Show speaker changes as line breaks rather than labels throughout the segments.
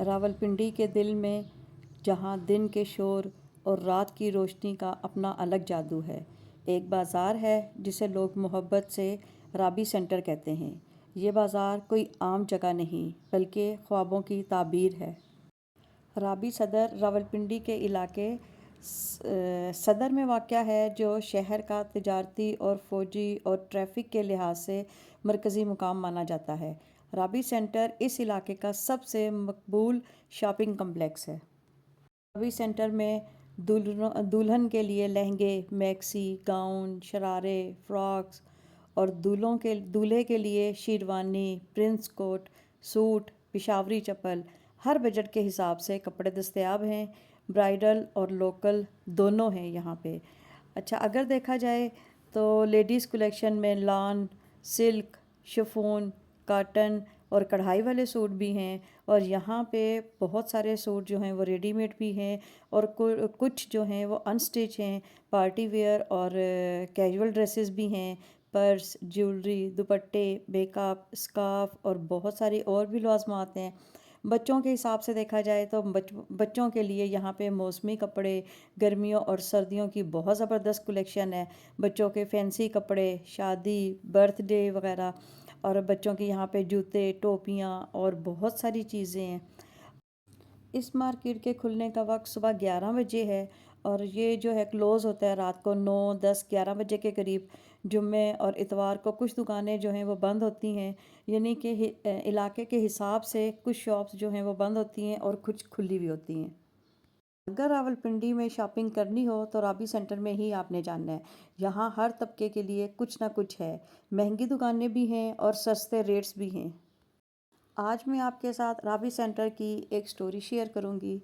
راولپنڈی کے دل میں جہاں دن کے شور اور رات کی روشنی کا اپنا الگ جادو ہے، ایک بازار ہے جسے لوگ محبت سے رابی سینٹر کہتے ہیں۔ یہ بازار کوئی عام جگہ نہیں بلکہ خوابوں کی تعبیر ہے۔ رابی صدر راولپنڈی کے علاقے صدر میں واقع ہے، جو شہر کا تجارتی اور فوجی اور ٹریفک کے لحاظ سے مرکزی مقام مانا جاتا ہے۔ رابی سینٹر اس علاقے کا سب سے مقبول شاپنگ کمپلیکس ہے۔ رابی سینٹر میں دلہن کے لیے لہنگے، میکسی، گاؤن، شرارے، فراکس اور دولہے کے لیے شیروانی، پرنس کوٹ، سوٹ، پشاوری چپل، ہر بجٹ کے حساب سے کپڑے دستیاب ہیں۔ برائڈل اور لوکل دونوں ہیں یہاں پہ۔ اچھا، اگر دیکھا جائے تو لیڈیز کلیکشن میں لان، سلک، شفون، کاٹن اور کڑھائی والے سوٹ بھی ہیں، اور یہاں پہ بہت سارے سوٹ جو ہیں وہ ریڈی میڈ بھی ہیں، اور کچھ جو ہیں وہ ان سٹچ ہیں، پارٹی ویئر اور کیجول ڈریسز بھی ہیں۔ پرس، جیولری، دوپٹے، میک اپ، اسکارف اور بہت ساری اور بھی لوازمات ہیں۔ بچوں کے حساب سے دیکھا جائے تو بچوں کے لیے یہاں پہ موسمی کپڑے، گرمیوں اور سردیوں کی بہت زبردست کلیکشن ہے۔ بچوں کے فینسی کپڑے، شادی، برتھ ڈے وغیرہ، اور بچوں کے یہاں پہ جوتے، ٹوپیاں اور بہت ساری چیزیں ہیں۔ اس مارکیٹ کے کھلنے کا وقت صبح 11 بجے ہے، اور یہ جو ہے کلوز ہوتا ہے رات کو 9، 10، 11 بجے کے قریب۔ جمعے اور اتوار کو کچھ دکانیں جو ہیں وہ بند ہوتی ہیں، یعنی کہ علاقے کے حساب سے کچھ شاپس جو ہیں وہ بند ہوتی ہیں اور کچھ کھلی بھی ہوتی ہیں۔ اگر راولپنڈی میں شاپنگ کرنی ہو تو رابی سینٹر میں ہی آپ نے جاننا ہے۔ یہاں ہر طبقے کے لیے کچھ نہ کچھ ہے، مہنگی دکانیں بھی ہیں اور سستے ریٹس بھی ہیں۔ آج میں آپ کے ساتھ رابی سینٹر کی ایک سٹوری شیئر کروں گی۔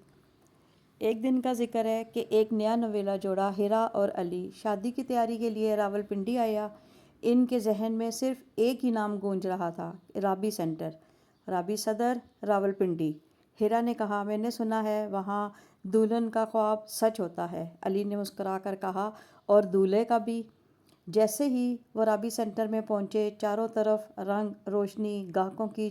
ایک دن کا ذکر ہے کہ ایک نیا نویلا جوڑا ہیرا اور علی شادی کی تیاری کے لیے راولپنڈی آیا۔ ان کے ذہن میں صرف ایک ہی نام گونج رہا تھا، رابی سینٹر۔ رابی صدر، راولپنڈی۔ ہیرا نے کہا، میں نے سنا ہے وہاں دلہن کا خواب سچ ہوتا ہے۔ علی نے مسکرا کر کہا، اور دولہے کا بھی۔ جیسے ہی وہ رابی سینٹر میں پہنچے، چاروں طرف رنگ روشنی، گاہکوں کی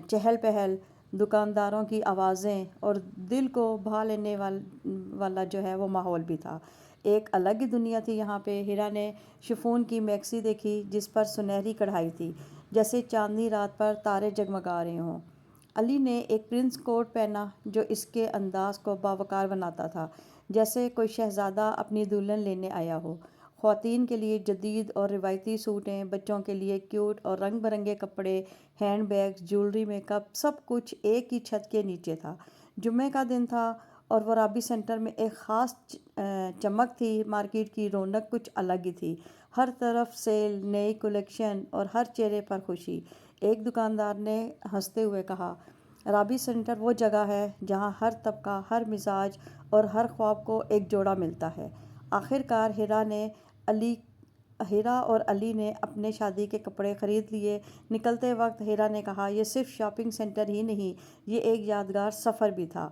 چہل پہل، دکانداروں کی آوازیں اور دل کو بھا لینے والا جو ہے وہ ماحول بھی تھا۔ ایک الگ ہی دنیا تھی یہاں پہ۔ ہیرا نے شفون کی میکسی دیکھی جس پر سنہری کڑھائی تھی، جیسے چاندنی رات پر تارے جگمگا رہے ہوں۔ علی نے ایک پرنس کوٹ پہنا جو اس کے انداز کو باوقار بناتا تھا، جیسے کوئی شہزادہ اپنی دلہن لینے آیا ہو۔ خواتین کے لیے جدید اور روایتی سوٹیں، بچوں کے لیے کیوٹ اور رنگ برنگے کپڑے، handbags, jewellery, make up, سب کچھ ایک ہی چھت کے نیچے تھا۔ جمعے کا دن تھا اور وہ رابی سینٹر میں ایک خاص چمک تھی۔ مارکیٹ کی رونق کچھ الگ ہی تھی، ہر طرف سیل، نئی کلیکشن اور ہر چہرے پر خوشی۔ ایک دکاندار نے ہنستے ہوئے کہا، رابی سینٹر وہ جگہ ہے جہاں ہر طبقہ، ہر مزاج اور ہر خواب کو ایک جوڑا ملتا ہے۔ آخر کار ہیرا اور علی نے اپنے شادی کے کپڑے خرید لیے۔ نکلتے وقت ہیرا نے کہا، یہ صرف شاپنگ سینٹر ہی نہیں، یہ ایک یادگار سفر بھی تھا۔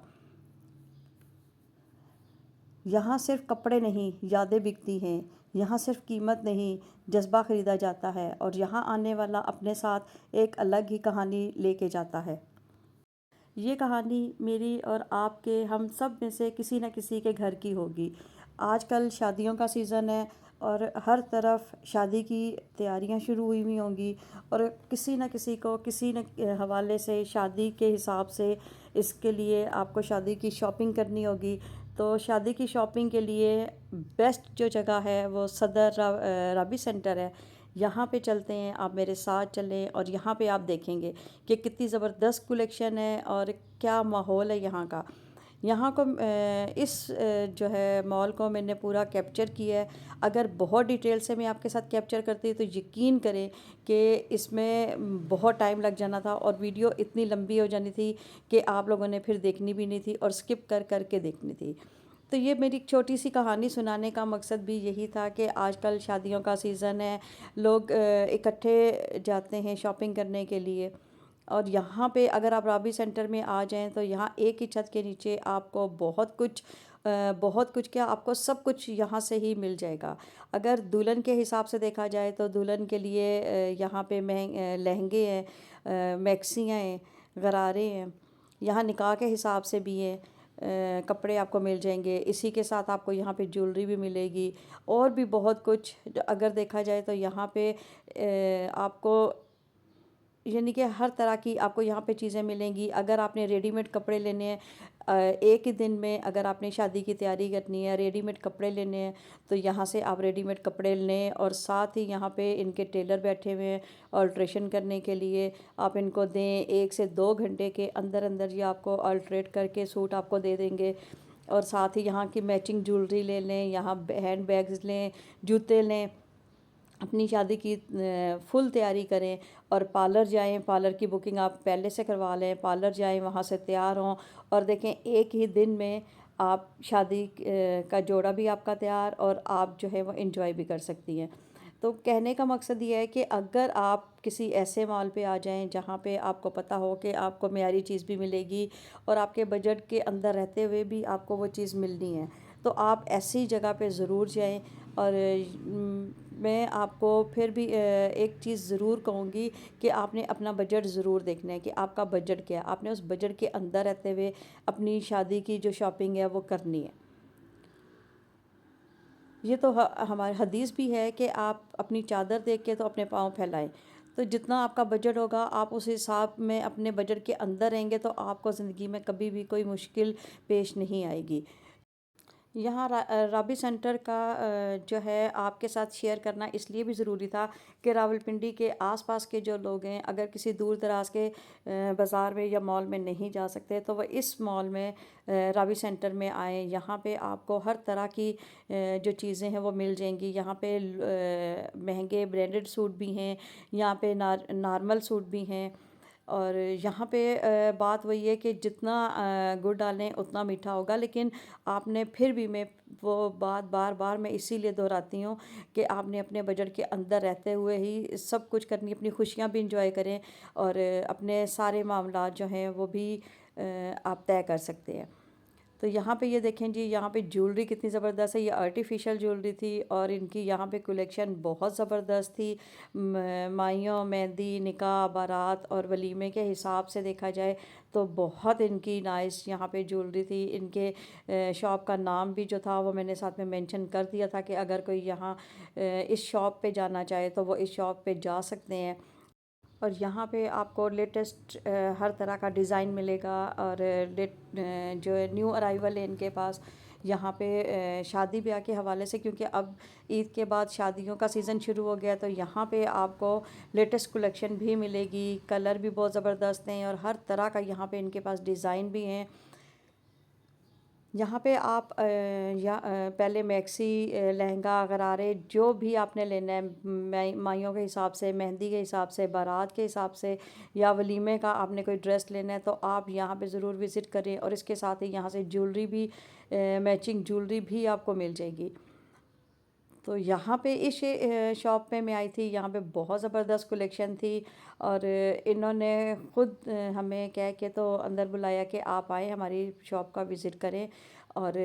یہاں صرف کپڑے نہیں، یادیں بکتی ہیں۔ یہاں صرف قیمت نہیں، جذبہ خریدا جاتا ہے، اور یہاں آنے والا اپنے ساتھ ایک الگ ہی کہانی لے کے جاتا ہے۔ یہ کہانی میری اور آپ کے، ہم سب میں سے کسی نہ کسی کے گھر کی ہوگی۔ آج کل شادیوں کا سیزن ہے اور ہر طرف شادی کی تیاریاں شروع ہوئی ہوں گی، اور کسی نہ کسی کو کسی نہ حوالے سے شادی کے حساب سے اس کے لیے آپ کو شادی کی شاپنگ کرنی ہوگی۔ تو شادی کی شاپنگ کے لیے بیسٹ جو جگہ ہے وہ صدر رابی سینٹر ہے۔ یہاں پہ چلتے ہیں، آپ میرے ساتھ چلیں، اور یہاں پہ آپ دیکھیں گے کہ کتنی زبردست کلیکشن ہے اور کیا ماحول ہے یہاں کا۔ یہاں کو اس جو ہے مال کو میں نے پورا کیپچر کیا ہے۔ اگر بہت ڈیٹیل سے میں آپ کے ساتھ کیپچر کرتی تو یقین کریں کہ اس میں بہت ٹائم لگ جانا تھا، اور ویڈیو اتنی لمبی ہو جانی تھی کہ آپ لوگوں نے پھر دیکھنی بھی نہیں تھی اور سکپ کر کر کے دیکھنی تھی۔ تو یہ میری چھوٹی سی کہانی سنانے کا مقصد بھی یہی تھا کہ آج کل شادیوں کا سیزن ہے، لوگ اکٹھے جاتے ہیں شاپنگ کرنے کے لیے، اور یہاں پہ اگر آپ رابی سینٹر میں آ جائیں تو یہاں ایک ہی چھت کے نیچے آپ کو بہت کچھ کیا، آپ کو سب کچھ یہاں سے ہی مل جائے گا۔ اگر دلہن کے حساب سے دیکھا جائے تو دلہن کے لیے یہاں پہ لہنگے ہیں، میکسیاں ہیں، غرارے ہیں، یہاں نکاح کے حساب سے بھی ہیں، کپڑے آپ کو مل جائیں گے، اسی کے ساتھ آپ کو یہاں پہ جولری بھی ملے گی، اور بھی بہت کچھ اگر دیکھا جائے تو یہاں پہ آپ کو یعنی کہ ہر طرح کی آپ کو یہاں پہ چیزیں ملیں گی۔ اگر آپ نے ریڈی میڈ کپڑے لینے ہیں، ایک ہی دن میں اگر آپ نے شادی کی تیاری کرنی ہے، ریڈی میڈ کپڑے لینے ہیں، تو یہاں سے آپ ریڈی میڈ کپڑے لیں، اور ساتھ ہی یہاں پہ ان کے ٹیلر بیٹھے ہوئے ہیں آلٹریشن کرنے کے لیے، آپ ان کو دیں 1 سے 2 گھنٹے کے اندر اندر یہ آپ کو آلٹریٹ کر کے سوٹ آپ کو دے دیں گے۔ اور ساتھ ہی یہاں کی میچنگ جولری لے لیں، یہاں ہینڈ بیگز لیں، جوتے لیں، اپنی شادی کی فل تیاری کریں، اور پارلر جائیں، پارلر کی بکنگ آپ پہلے سے کروا لیں، پارلر جائیں، وہاں سے تیار ہوں، اور دیکھیں ایک ہی دن میں آپ شادی کا جوڑا بھی آپ کا تیار، اور آپ جو ہے وہ انجوائے بھی کر سکتی ہیں۔ تو کہنے کا مقصد یہ ہے کہ اگر آپ کسی ایسے مال پہ آ جائیں جہاں پہ آپ کو پتہ ہو کہ آپ کو معیاری چیز بھی ملے گی، اور آپ کے بجٹ کے اندر رہتے ہوئے بھی آپ کو وہ چیز ملنی ہے، تو آپ ایسی جگہ پہ ضرور جائیں۔ اور میں آپ کو پھر بھی ایک چیز ضرور کہوں گی کہ آپ نے اپنا بجٹ ضرور دیکھنا ہے کہ آپ کا بجٹ کیا ہے، آپ نے اس بجٹ کے اندر رہتے ہوئے اپنی شادی کی جو شاپنگ ہے وہ کرنی ہے۔ یہ تو ہماری حدیث بھی ہے کہ آپ اپنی چادر دیکھ کے تو اپنے پاؤں پھیلائیں۔ تو جتنا آپ کا بجٹ ہوگا، آپ اس حساب میں اپنے بجٹ کے اندر رہیں گے تو آپ کو زندگی میں کبھی بھی کوئی مشکل پیش نہیں آئے گی۔ یہاں رابی سینٹر کا جو ہے آپ کے ساتھ شیئر کرنا اس لیے بھی ضروری تھا کہ راولپنڈی کے آس پاس کے جو لوگ ہیں، اگر کسی دور دراز کے بازار میں یا مال میں نہیں جا سکتے تو وہ اس مال میں راوی سینٹر میں آئیں۔ یہاں پہ آپ کو ہر طرح کی جو چیزیں ہیں وہ مل جائیں گی۔ یہاں پہ مہنگے برینڈڈ سوٹ بھی ہیں، یہاں پہ نارمل سوٹ بھی ہیں، اور یہاں پہ بات وہی ہے کہ جتنا گڑ ڈالیں اتنا میٹھا ہوگا، لیکن آپ نے پھر بھی میں وہ بات بار بار میں اسی لیے دہراتی ہوں کہ آپ نے اپنے بجٹ کے اندر رہتے ہوئے ہی سب کچھ کرنی، اپنی خوشیاں بھی انجوائے کریں، اور اپنے سارے معاملات جو ہیں وہ بھی آپ طے کر سکتے ہیں۔ تو یہاں پہ یہ دیکھیں جی، یہاں پہ جولری کتنی زبردست ہے، یہ آرٹیفیشل جولری تھی، اور ان کی یہاں پہ کلیکشن بہت زبردست تھی۔ مائیوں، مہندی، نکاح، بارات اور ولیمے کے حساب سے دیکھا جائے تو بہت ان کی نائس یہاں پہ جولری تھی۔ ان کے شاپ کا نام بھی جو تھا وہ میں نے ساتھ میں مینشن کر دیا تھا کہ اگر کوئی یہاں اس شاپ پہ جانا چاہے تو وہ اس شاپ پہ جا سکتے ہیں۔ اور یہاں پہ آپ کو لیٹسٹ ہر طرح کا ڈیزائن ملے گا، اور جو نیو ارائیول ہے ان کے پاس یہاں پہ شادی بیاہ کے حوالے سے، کیونکہ اب عید کے بعد شادیوں کا سیزن شروع ہو گیا، تو یہاں پہ آپ کو لیٹسٹ کلیکشن بھی ملے گی، کلر بھی بہت زبردست ہیں، اور ہر طرح کا یہاں پہ ان کے پاس ڈیزائن بھی ہیں۔ یہاں پہ آپ پہلے میکسی، لہنگا، غرارے جو بھی آپ نے لینا ہے، مائیوں کے حساب سے، مہندی کے حساب سے، بارات کے حساب سے، یا ولیمے کا آپ نے کوئی ڈریس لینا ہے تو آپ یہاں پہ ضرور وزٹ کریں، اور اس کے ساتھ ہی یہاں سے جولری بھی، میچنگ جولری بھی آپ کو مل جائے گی۔ تو یہاں پہ اس شاپ پہ میں آئی تھی، یہاں پہ بہت زبردست کلیکشن تھی، اور انہوں نے خود ہمیں کہہ کے تو اندر بلایا کہ آپ آئیں ہماری شاپ کا وزٹ کریں۔ اور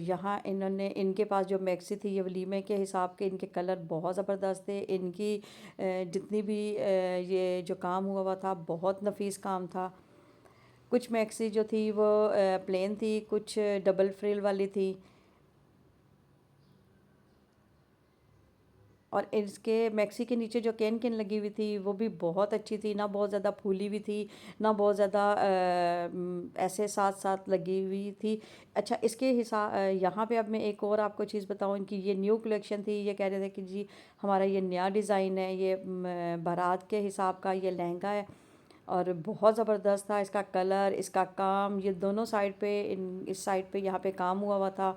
یہاں انہوں نے، ان کے پاس جو میکسی تھی یہ ولیمے کے حساب کے، ان کے کلر بہت زبردست تھے، ان کی جتنی بھی یہ جو کام ہوا ہوا تھا بہت نفیس کام تھا۔ کچھ میکسی جو تھی وہ پلین تھی، کچھ ڈبل فریل والی تھی، اور اس کے میکسی کے نیچے جو کین کین لگی ہوئی تھی وہ بھی بہت اچھی تھی، نہ بہت زیادہ پھولی ہوئی تھی، نہ بہت زیادہ ایسے ساتھ ساتھ لگی ہوئی تھی۔ اچھا، اس کے یہاں پہ اب میں ایک اور آپ کو چیز بتاؤں کہ یہ نیو کلیکشن تھی، یہ کہہ رہے تھے کہ جی ہمارا یہ نیا ڈیزائن ہے، یہ بارات کے حساب کا یہ لہنگا ہے، اور بہت زبردست تھا اس کا کلر، اس کا کام، یہ دونوں سائڈ پہ، اس سائڈ پہ یہاں پہ کام ہوا ہوا تھا۔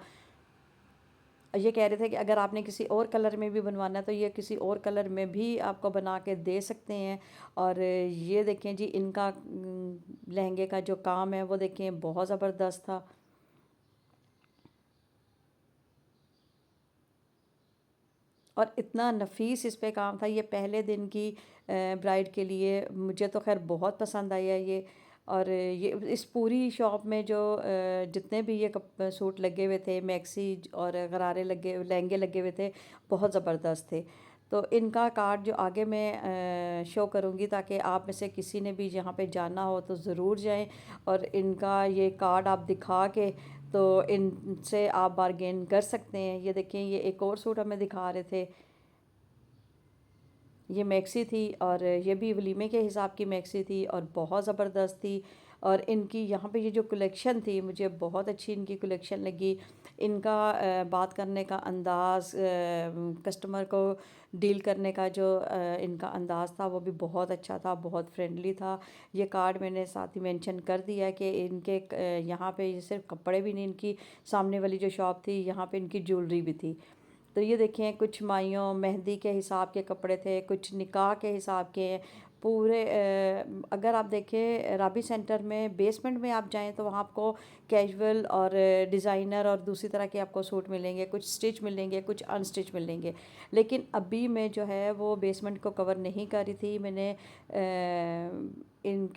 یہ کہہ رہے تھے کہ اگر آپ نے کسی اور کلر میں بھی بنوانا ہے تو یہ کسی اور کلر میں بھی آپ کو بنا کے دے سکتے ہیں۔ اور یہ دیکھیں جی، ان کا لہنگے کا جو کام ہے وہ دیکھیں بہت زبردست تھا، اور اتنا نفیس اس پہ کام تھا۔ یہ پہلے دن کی برائڈ کے لیے مجھے تو خیر بہت پسند آیا یہ۔ اور یہ اس پوری شاپ میں جو جتنے بھی یہ سوٹ لگے ہوئے تھے، میکسی اور غرارے لگے، لہنگے لگے ہوئے تھے، بہت زبردست تھے۔ تو ان کا کارڈ جو آگے میں شو کروں گی تاکہ آپ میں سے کسی نے بھی یہاں پہ جانا ہو تو ضرور جائیں، اور ان کا یہ کارڈ آپ دکھا کے تو ان سے آپ بارگین کر سکتے ہیں۔ یہ دیکھیں، یہ ایک اور سوٹ ہمیں دکھا رہے تھے، یہ میکسی تھی اور یہ بھی ولیمے کے حساب کی میکسی تھی اور بہت زبردست تھی۔ اور ان کی یہاں پہ یہ جو کلیکشن تھی، مجھے بہت اچھی ان کی کلیکشن لگی۔ ان کا بات کرنے کا انداز، کسٹمر کو ڈیل کرنے کا جو ان کا انداز تھا وہ بھی بہت اچھا تھا، بہت فرینڈلی تھا۔ یہ کارڈ میں نے ساتھ ہی مینشن کر دیا ہے کہ ان کے یہاں پہ یہ صرف کپڑے بھی نہیں، ان کی سامنے والی جو شاپ تھی یہاں پہ ان کی جیولری بھی تھی۔ تو یہ دیکھیں، کچھ مائیوں مہندی کے حساب کے کپڑے تھے، کچھ نکاح کے حساب کے پورے۔ اگر آپ دیکھیں رابی سینٹر میں بیسمنٹ میں آپ جائیں تو وہاں آپ کو کیجول اور ڈیزائنر اور دوسری طرح کے آپ کو سوٹ ملیں گے، کچھ سٹچ ملیں گے، کچھ ان سٹچ ملیں گے۔ لیکن ابھی میں جو ہے وہ بیسمنٹ کو کور نہیں کر رہی تھی، میں نے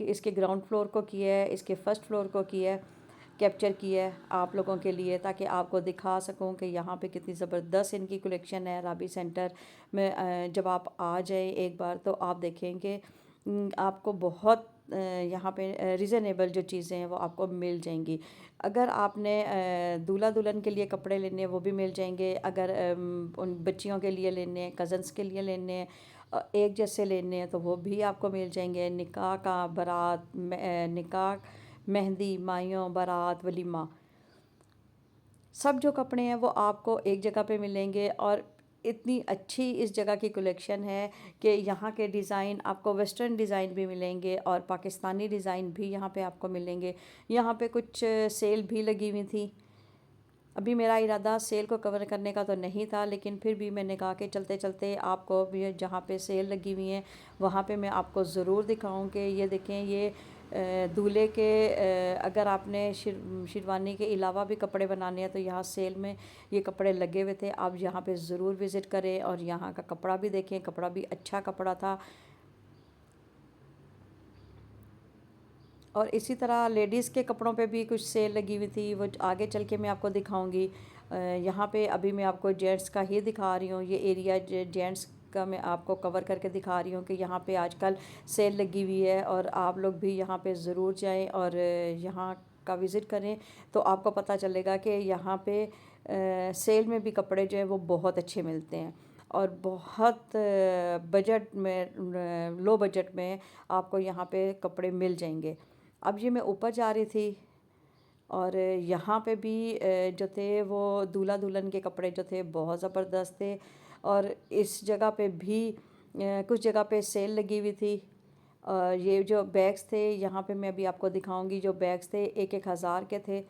اس کے گراؤنڈ فلور کو کیا ہے، اس کے فرسٹ فلور کو کیا ہے، کیپچر کیا ہے آپ لوگوں کے لیے، تاکہ آپ کو دکھا سکوں کہ یہاں پہ کتنی زبردست ان کی کلیکشن ہے رابی سینٹر میں۔ جب آپ آ جائیں ایک بار تو آپ دیکھیں کہ آپ کو بہت یہاں پہ ریزنیبل جو چیزیں ہیں وہ آپ کو مل جائیں گی۔ اگر آپ نے دولہا دلہن کے لیے کپڑے لینے ہیں وہ بھی مل جائیں گے، اگر ان بچیوں کے لیے لینے ہیں، کزنس کے لیے لینے ہیں، ایک جیسے لینے ہیں تو وہ بھی آپ کو مل جائیں گے۔ نکاح کا، بارات، نکاح، مہندی، مائیوں، بارات، ولیمہ، سب جو کپڑے ہیں وہ آپ کو ایک جگہ پہ ملیں گے۔ اور اتنی اچھی اس جگہ کی کلیکشن ہے کہ یہاں کے ڈیزائن آپ کو ویسٹرن ڈیزائن بھی ملیں گے اور پاکستانی ڈیزائن بھی یہاں پہ آپ کو ملیں گے۔ یہاں پہ کچھ سیل بھی لگی ہوئی تھی۔ ابھی میرا ارادہ سیل کو کور کرنے کا تو نہیں تھا، لیکن پھر بھی میں نے کہا کہ چلتے چلتے آپ کو بھی جہاں پہ سیل لگی ہوئی ہیں وہاں پہ میں آپ کو ضرور دکھاؤں کہ یہ دیکھیں، یہ دولہے کے اگر آپ نے شیروانی کے علاوہ بھی کپڑے بنانے ہیں تو یہاں سیل میں یہ کپڑے لگے ہوئے تھے۔ آپ یہاں پہ ضرور وزٹ کریں اور یہاں کا کپڑا بھی دیکھیں، کپڑا بھی اچھا کپڑا تھا۔ اور اسی طرح لیڈیز کے کپڑوں پہ بھی کچھ سیل لگی ہوئی تھی، وہ آگے چل کے میں آپ کو دکھاؤں گی۔ یہاں پہ ابھی میں آپ کو جینٹس کا ہی دکھا رہی ہوں، یہ ایریا جینٹس کا میں آپ کو کور کر کے دکھا رہی ہوں کہ یہاں پہ آج کل سیل لگی ہوئی ہے، اور آپ لوگ بھی یہاں پہ ضرور جائیں اور یہاں کا وزٹ کریں تو آپ کو پتہ چلے گا کہ یہاں پہ سیل میں بھی کپڑے جو ہیں وہ بہت اچھے ملتے ہیں، اور بہت بجٹ میں، لو بجٹ میں آپ کو یہاں پہ کپڑے مل جائیں گے۔ اب یہ میں اوپر جا رہی تھی اور یہاں پہ بھی جو تھے وہ دولہا دلہن کے کپڑے جو تھے بہت زبردست تھے، اور اس جگہ پہ بھی کچھ جگہ پہ سیل لگی ہوئی تھی۔ اور یہ جو بیگز تھے یہاں پہ میں ابھی آپ کو دکھاؤں گی، جو بیگز تھے 1,000 کے تھے۔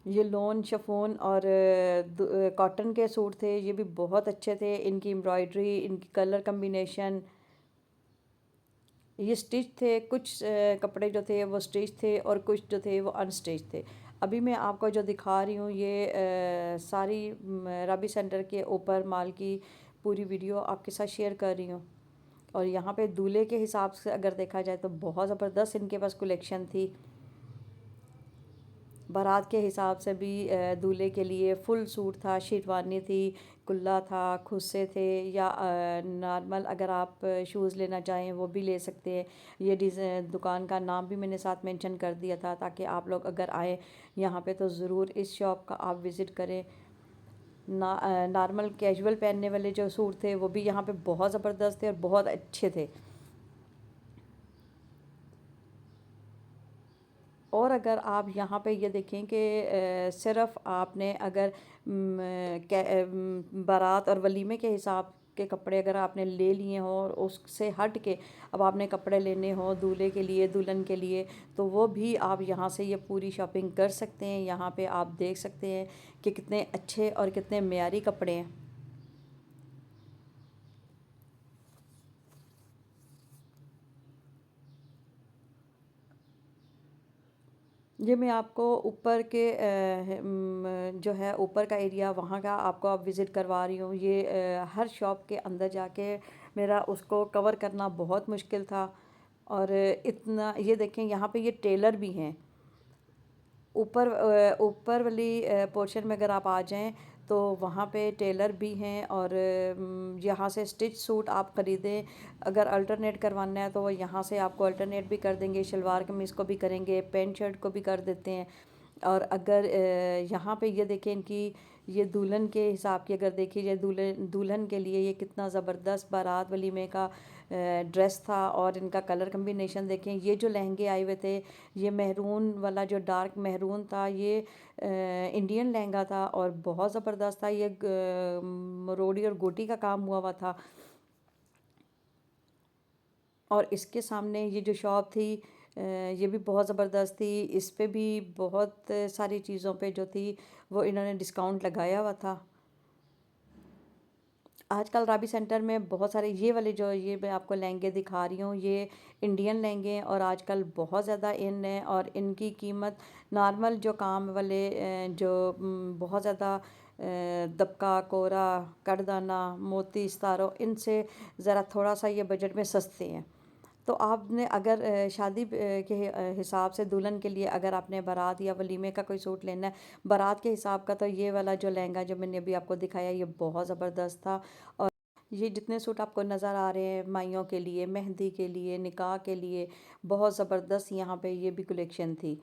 یہ لون، شفون اور کاٹن کے سوٹ تھے، یہ بھی بہت اچھے تھے۔ ان کی امبرائڈری، ان کی کلر کمبینیشن، یہ سٹچ تھے۔ کچھ کپڑے جو تھے وہ سٹچ تھے اور کچھ جو تھے وہ ان سٹچ تھے۔ ابھی میں آپ کو جو دکھا رہی ہوں یہ ساری رابی سینٹر کے اوپر مال کی پوری ویڈیو آپ کے ساتھ شیئر کر رہی ہوں۔ اور یہاں پہ دولہے کے حساب سے اگر دیکھا جائے تو بہت زبردست ان کے پاس کلیکشن تھی۔ بارات کے حساب سے بھی دولہے کے لیے فل سوٹ تھا، شیروانی تھی، کلا تھا، کھسے تھے، یا نارمل اگر آپ شوز لینا چاہیں وہ بھی لے سکتے ہیں۔ یہ دکان کا نام بھی میں نے ساتھ مینشن کر دیا تھا تاکہ آپ لوگ اگر آئیں یہاں پہ تو ضرور اس شاپ کا آپ وزٹ کریں۔ نارمل کیجول پہننے والے جو سوٹ تھے وہ بھی یہاں پہ بہت زبردست تھے اور بہت اچھے تھے۔ اور اگر آپ یہاں پہ یہ دیکھیں کہ صرف آپ نے اگر بارات اور ولیمے کے حساب کے کپڑے اگر آپ نے لے لیے ہوں اور اس سے ہٹ کے اب آپ نے کپڑے لینے ہوں دولہے کے لیے، دلہن کے لیے، تو وہ بھی آپ یہاں سے یہ پوری شاپنگ کر سکتے ہیں۔ یہاں پہ آپ دیکھ سکتے ہیں کہ کتنے اچھے اور کتنے معیاری کپڑے ہیں۔ یہ میں آپ کو اوپر کے جو ہے اوپر کا ایریا وہاں کا آپ کو اب وزٹ کروا رہی ہوں۔ یہ ہر شاپ کے اندر جا کے میرا اس کو کور کرنا بہت مشکل تھا، اور اتنا یہ دیکھیں یہاں پہ یہ ٹیلر بھی ہیں۔ اوپر والی پورشن میں اگر آپ آ جائیں تو وہاں پہ ٹیلر بھی ہیں، اور یہاں سے اسٹچ سوٹ آپ خریدیں، اگر الٹرنیٹ کروانا ہے تو وہ یہاں سے آپ کو الٹرنیٹ بھی کر دیں گے، شلوار قمیص کو بھی کریں گے، پینٹ شرٹ کو بھی کر دیتے ہیں۔ اور اگر یہاں پہ یہ دیکھیں ان کی یہ دلہن کے حساب کی اگر دیکھی جائے، دلہن کے لیے یہ کتنا زبردست بارات ولیمے کا ڈریس تھا، اور ان کا کلر کمبینیشن دیکھیں۔ یہ جو لہنگے آئے ہوئے تھے، یہ مہرون والا جو ڈارک مہرون تھا، یہ انڈین لہنگا تھا اور بہت زبردست تھا، یہ مروڑی اور گوٹی کا کام ہوا تھا۔ اور اس کے سامنے یہ جو شاپ تھی یہ بھی بہت زبردست تھی، اس پہ بھی بہت ساری چیزوں پہ جو تھی وہ انہوں نے ڈسکاؤنٹ لگایا ہوا تھا۔ آج کل رابی سینٹر میں بہت سارے یہ والے جو یہ میں آپ کو لہنگے دکھا رہی ہوں، یہ انڈین لہنگے ہیں اور آج کل بہت زیادہ ان ہیں، اور ان کی قیمت نارمل جو کام والے جو بہت زیادہ دبکا، کورا، کردانہ، موتی، ستاروں، ان سے ذرا تھوڑا سا یہ بجٹ میں سستے ہیں۔ تو آپ نے اگر شادی کے حساب سے دلہن کے لیے اگر آپ نے بارات یا ولیمے کا کوئی سوٹ لینا ہے بارات کے حساب کا، تو یہ والا جو لہنگا جو میں نے ابھی آپ کو دکھایا یہ بہت زبردست تھا۔ اور یہ جتنے سوٹ آپ کو نظر آ رہے ہیں مائیوں کے لیے، مہندی کے لیے، نکاح کے لیے، بہت زبردست یہاں پہ یہ بھی کلیکشن تھی۔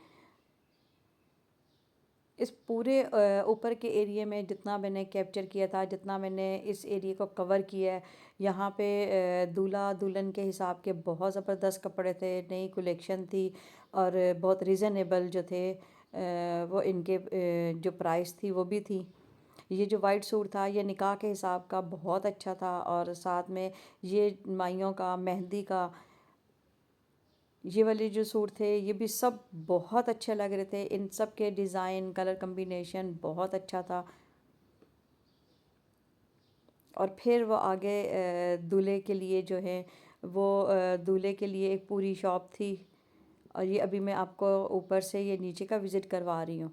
اس پورے اوپر کے ایریے میں جتنا میں نے کیپچر کیا تھا، جتنا میں نے اس ایریے کو کور کیا ہے، یہاں پہ دولہا دلہن کے حساب کے بہت زبردست کپڑے تھے، نئی کلیکشن تھی، اور بہت ریزنیبل جو تھے وہ ان کے جو پرائس تھی وہ بھی تھی۔ یہ جو وائٹ سوٹ تھا یہ نکاح کے حساب کا بہت اچھا تھا، اور ساتھ میں یہ مائیوں کا، مہندی کا، یہ والے جو سوٹ تھے یہ بھی سب بہت اچھے لگ رہے تھے، ان سب کے ڈیزائن، کلر کمبینیشن بہت اچھا تھا۔ اور پھر وہ آگے دولہے کے لیے جو ہے وہ دولہے کے لیے ایک پوری شاپ تھی، اور یہ ابھی میں آپ کو اوپر سے یہ نیچے کا وزٹ کروا رہی ہوں۔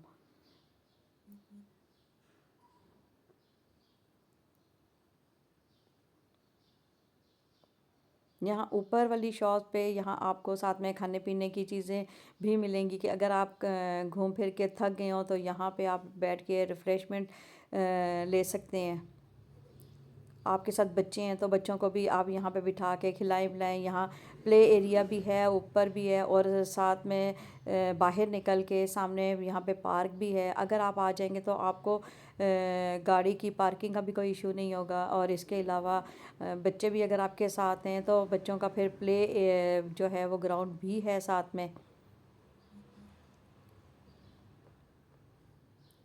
یہاں اوپر والی شاپ پہ یہاں آپ کو ساتھ میں کھانے پینے کی چیزیں بھی ملیں گی، کہ اگر آپ گھوم پھر کے تھک گئے ہوں تو یہاں پہ آپ بیٹھ کے ریفریشمنٹ لے سکتے ہیں۔ آپ کے ساتھ بچے ہیں تو بچوں کو بھی آپ یہاں پہ بٹھا کے کھلائیں پلائیں، یہاں پلے ایریا بھی ہے، اوپر بھی ہے، اور ساتھ میں باہر نکل کے سامنے یہاں پہ پارک بھی ہے۔ اگر آپ آ جائیں گے تو آپ کو گاڑی کی پارکنگ کا بھی کوئی ایشو نہیں ہوگا، اور اس کے علاوہ بچے بھی اگر آپ کے ساتھ ہیں تو بچوں کا پھر پلے جو ہے وہ گراؤنڈ بھی ہے ساتھ میں۔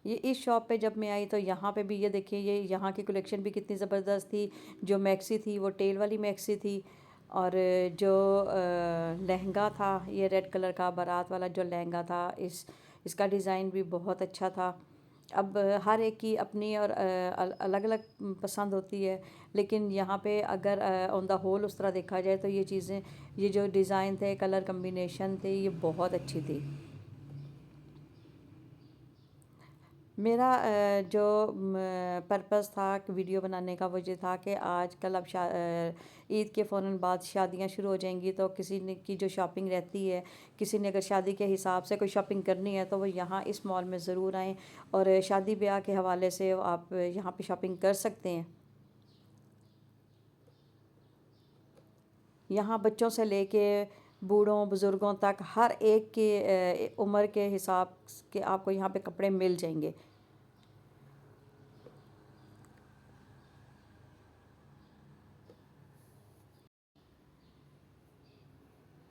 یہ اس شاپ پہ جب میں آئی تو یہاں پہ بھی یہ دیکھیں، یہ یہاں کی کلیکشن بھی کتنی زبردست تھی۔ جو میکسی تھی وہ ٹیل والی میکسی تھی، اور جو لہنگا تھا یہ ریڈ کلر کا بارات والا جو لہنگا تھا، اس کا ڈیزائن بھی بہت اچھا تھا۔ اب ہر ایک کی اپنی اور الگ الگ پسند ہوتی ہے، لیکن یہاں پہ اگر آن دا ہول اس طرح دیکھا جائے تو یہ چیزیں، یہ جو ڈیزائن تھے، کلر کمبینیشن تھے، یہ بہت اچھی تھی۔ میرا جو پرپس تھا ویڈیو بنانے کا وہ یہ تھا کہ آج کل اب عید کے فوراً بعد شادیاں شروع ہو جائیں گی، تو کسی نے کی جو شاپنگ رہتی ہے، کسی نے اگر شادی کے حساب سے کوئی شاپنگ کرنی ہے تو وہ یہاں اس مال میں ضرور آئیں، اور شادی بیاہ کے حوالے سے آپ یہاں پہ شاپنگ کر سکتے ہیں۔ یہاں بچوں سے لے کے بوڑھوں بزرگوں تک ہر ایک کے عمر کے حساب کے آپ کو یہاں پہ کپڑے مل جائیں گے۔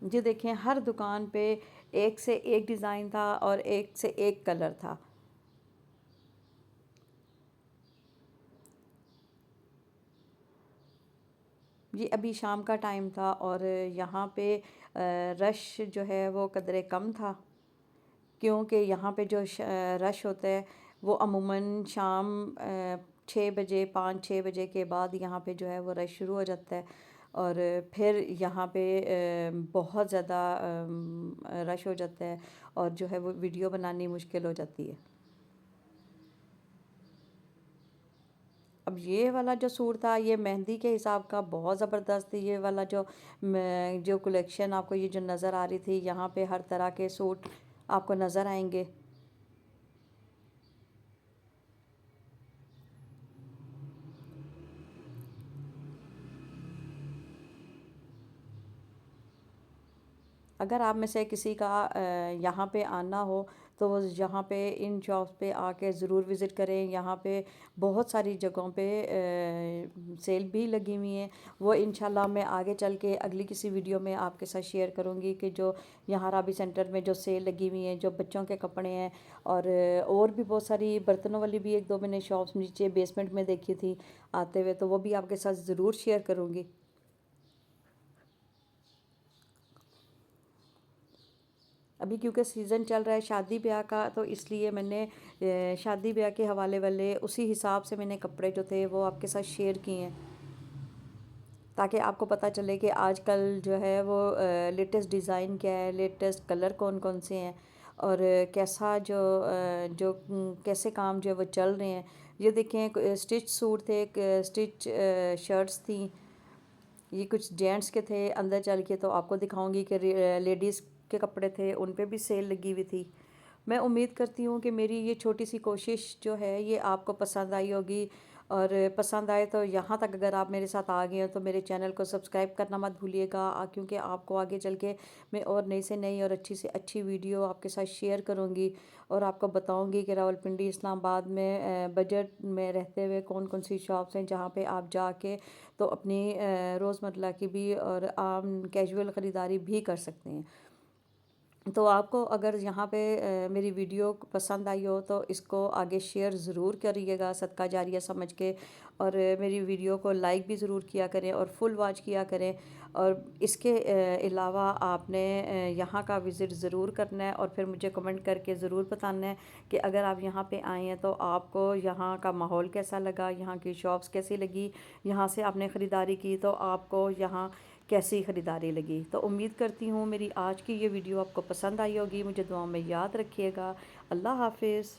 جی دیکھیں، ہر دکان پہ ایک سے ایک ڈیزائن تھا اور ایک سے ایک کلر تھا۔ یہ ابھی شام کا ٹائم تھا اور یہاں پہ رش جو ہے وہ قدرے کم تھا، کیونکہ یہاں پہ جو رش ہوتا ہے وہ عموماً شام 6 بجے، 5-6 بجے کے بعد یہاں پہ جو ہے وہ رش شروع ہو جاتا ہے، اور پھر یہاں پہ بہت زیادہ رش ہو جاتا ہے، اور جو ہے وہ ویڈیو بنانی مشکل ہو جاتی ہے۔ اب یہ والا جو سوٹ تھا یہ مہندی کے حساب کا بہت زبردست تھی۔ یہ والا جو کلیکشن آپ کو یہ جو نظر آ رہی تھی، یہاں پہ ہر طرح کے سوٹ آپ کو نظر آئیں گے۔ اگر آپ میں سے کسی کا یہاں پہ آنا ہو تو وہ یہاں پہ ان شاپس پہ آ کے ضرور وزٹ کریں. یہاں پہ بہت ساری جگہوں پہ سیل بھی لگی ہوئی ہیں. وہ انشاءاللہ میں آگے چل کے اگلی کسی ویڈیو میں آپ کے ساتھ شیئر کروں گی کہ جو یہاں رابی سینٹر میں جو سیل لگی ہوئی ہیں, جو بچوں کے کپڑے ہیں, اور بھی بہت ساری برتنوں والی بھی ایک دو میں نے شاپس نیچے بیسمنٹ میں دیکھی تھی آتے ہوئے, تو وہ بھی آپ کے ساتھ ضرور شیئر کروں گی. ابھی کیونکہ سیزن چل رہا ہے شادی بیاہ کا, تو اس لیے میں نے شادی بیاہ کے حوالے والے اسی حساب سے میں نے کپڑے جو تھے وہ آپ کے ساتھ شیئر کیے ہیں, تاکہ آپ کو پتہ چلے کہ آج کل جو ہے وہ لیٹسٹ ڈیزائن کیا ہے, لیٹسٹ کلر کون کون سے ہیں, اور کیسا جو کیسے کام جو ہے وہ چل رہے ہیں. یہ دیکھیں اسٹچ سوٹ تھے, اسٹچ شرٹس تھیں, یہ کچھ جینٹس کے تھے. اندر چل کے تو آپ کو دکھاؤں گی کہ لیڈیز کے کپڑے تھے, ان پہ بھی سیل لگی ہوئی تھی. میں امید کرتی ہوں کہ میری یہ چھوٹی سی کوشش جو ہے یہ آپ کو پسند آئی ہوگی, اور پسند آئے تو یہاں تک اگر آپ میرے ساتھ آ گئے ہو تو میرے چینل کو سبسکرائب کرنا مت بھولیے گا, کیونکہ آپ کو آگے چل کے میں اور نئی سے نئی اور اچھی سے اچھی ویڈیو آپ کے ساتھ شیئر کروں گی, اور آپ کو بتاؤں گی کہ راولپنڈی اسلام آباد میں بجٹ میں رہتے ہوئے کون کون سی شاپس ہیں جہاں پہ آپ جا کے تو اپنی روزمرہ کی بھی اور عام کیجول خریداری بھی کر سکتے ہیں. تو آپ کو اگر یہاں پہ میری ویڈیو پسند آئی ہو تو اس کو آگے شیئر ضرور کریے گا صدقہ جاریہ سمجھ کے, اور میری ویڈیو کو لائک بھی ضرور کیا کریں اور فل واچ کیا کریں. اور اس کے علاوہ آپ نے یہاں کا وزٹ ضرور کرنا ہے, اور پھر مجھے کمنٹ کر کے ضرور بتانا ہے کہ اگر آپ یہاں پہ آئے ہیں تو آپ کو یہاں کا ماحول کیسا لگا, یہاں کی شاپس کیسی لگی, یہاں سے آپ نے خریداری کی تو آپ کو یہاں کیسی خریداری لگی. تو امید کرتی ہوں میری آج کی یہ ویڈیو آپ کو پسند آئی ہوگی. مجھے دعاؤں میں یاد رکھیے گا. اللہ حافظ.